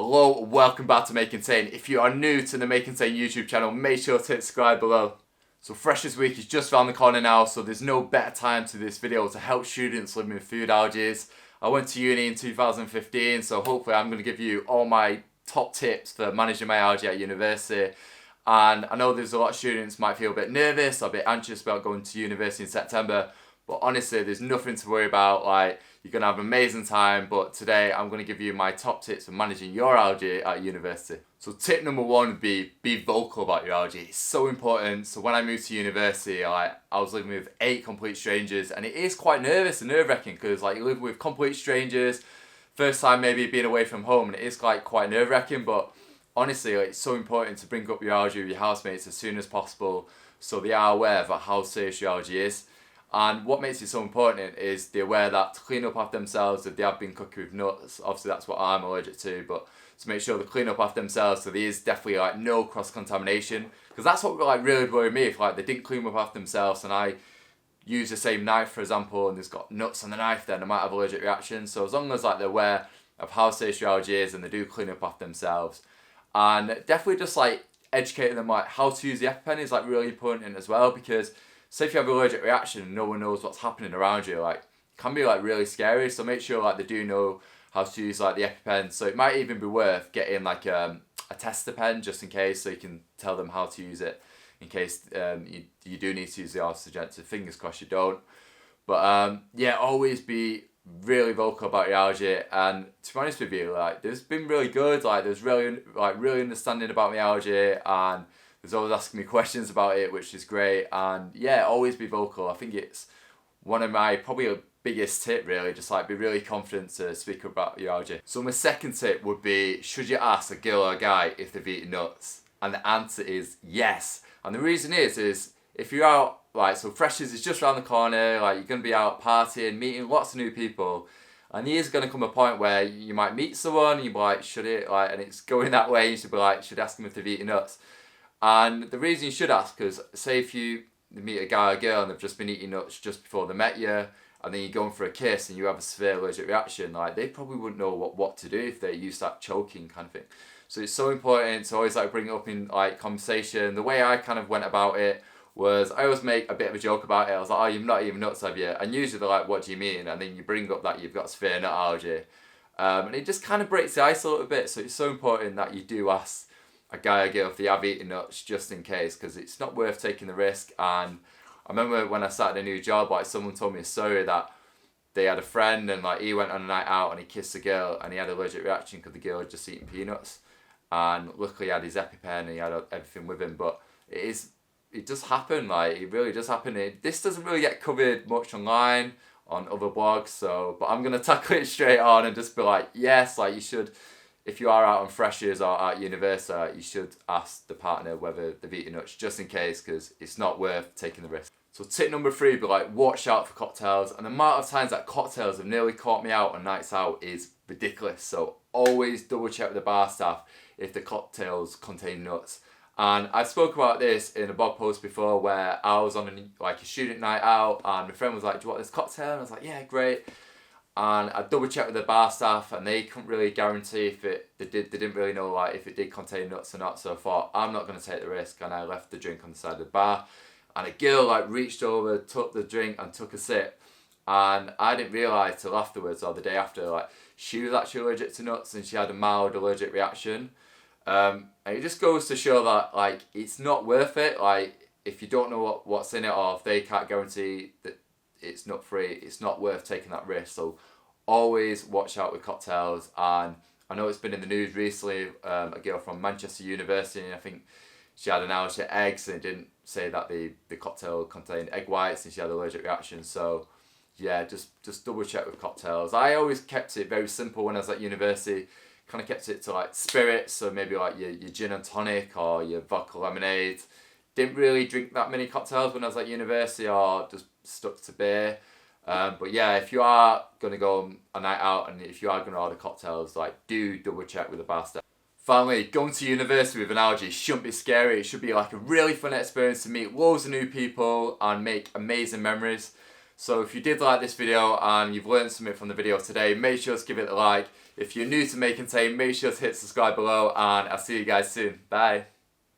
Hello, welcome back to Make Contain. If you are new to the Make Contain YouTube channel, make sure to hit subscribe below. So Freshers Week is just around the corner now, so there's no better time to this video to help students living with food allergies. I went to uni in 2015, so hopefully I'm going to give you all my top tips for managing my allergy at university. And I know there's a lot of students might feel a bit nervous or a bit anxious about going to university in September, but honestly there's nothing to worry about. Like, you're going to have an amazing time, but today I'm going to give you my top tips for managing your allergy at university. So tip number one would be vocal about your allergy. It's so important. So when I moved to university, I was living with 8 complete strangers, and it is quite nervous and nerve-wracking because you live with complete strangers, first time maybe being away from home, and it is quite nerve-wracking, but honestly it's so important to bring up your allergy with your housemates as soon as possible so they are aware of how serious your allergy is. And what makes it so important is they're aware that to clean up after themselves if they have been cooking with nuts. Obviously that's what I'm allergic to, but to make sure they clean up after themselves so there is definitely no cross-contamination. Because that's what really worried me, if they didn't clean up after themselves and I use the same knife, for example, and there's got nuts on the knife, then I might have allergic reactions. So as long as they're aware of how serious your allergy is and they do clean up after themselves. And definitely just educating them how to use the EpiPen is really important as well, because say if you have an allergic reaction and no one knows what's happening around you, it can be really scary. So make sure they do know how to use the EpiPen. So it might even be worth getting a tester pen just in case, so you can tell them how to use it in case you do need to use the oxygen. So fingers crossed you don't. But yeah, always be really vocal about your allergy. And to be honest with you, there's been really good. There's really really understanding about my allergy, and there's always asking me questions about it, which is great. And yeah, always be vocal. I think it's one of my probably biggest tip, really, just be really confident to speak about your allergy. So my second tip would be, should you ask a girl or a guy if they've eaten nuts? And the answer is yes. And the reason is if you're out, so Freshers is just around the corner, you're going to be out partying, meeting lots of new people, and there is going to come a point where you might meet someone and you'll be like, should it, and it's going that way, you should be should I ask them if they've eaten nuts? And the reason you should ask, because say if you meet a guy or a girl and they've just been eating nuts just before they met you, and then you're going for a kiss and you have a severe allergic reaction, they probably wouldn't know what to do if you start choking kind of thing. So it's so important to always bring it up in conversation. The way I kind of went about it was I always make a bit of a joke about it. I was like, oh, you've not even nuts, have you? And usually they're like, what do you mean? And then you bring up that you've got severe nut allergy. And it just kind of breaks the ice a little bit. So it's so important that you do ask a guy or girl if they have eaten nuts, just in case, because it's not worth taking the risk. And I remember when I started a new job, someone told me a story that they had a friend and he went on a night out and he kissed a girl and he had an allergic reaction because the girl had just eaten peanuts. And luckily he had his EpiPen and he had everything with him. But it does happen, it really does happen. This doesn't really get covered much online on other blogs, but I'm going to tackle it straight on and just be yes, you should. If you are out on Freshers or at university, you should ask the partner whether they've eaten nuts, just in case, because it's not worth taking the risk. So tip number 3 would be watch out for cocktails. And the amount of times that cocktails have nearly caught me out on nights out is ridiculous. So always double check with the bar staff if the cocktails contain nuts. And I spoke about this in a blog post before where I was on a student night out and my friend was like, do you want this cocktail? And I was like, yeah, great. And I double checked with the bar staff and they couldn't really guarantee if they didn't really know if it did contain nuts or not. So I thought, I'm not going to take the risk, and I left the drink on the side of the bar. And a girl reached over, took the drink and took a sip, and I didn't realise till afterwards or the day after she was actually allergic to nuts and she had a mild allergic reaction. And it just goes to show that it's not worth it. If you don't know what's in it, or if they can't guarantee that it's nut free, it's not worth taking that risk. So always watch out with cocktails. And I know it's been in the news recently, a girl from Manchester University, and I think she had an allergy to eggs, and it didn't say that the cocktail contained egg whites, and she had an allergic reaction. So yeah, just double check with cocktails. I always kept it very simple when I was at university. Kind of kept it to spirits, so maybe your gin and tonic or your vodka lemonade. Didn't really drink that many cocktails when I was at university, or just stuck to beer. But yeah, if you are going to go on a night out and if you are going to order cocktails, do double check with the bar staff. Finally, going to university with an allergy shouldn't be scary. It should be a really fun experience to meet loads of new people and make amazing memories. So if you did like this video and you've learned something from the video today, make sure to give it a like. If you're new to May Contain, make sure to hit subscribe below, and I'll see you guys soon. Bye.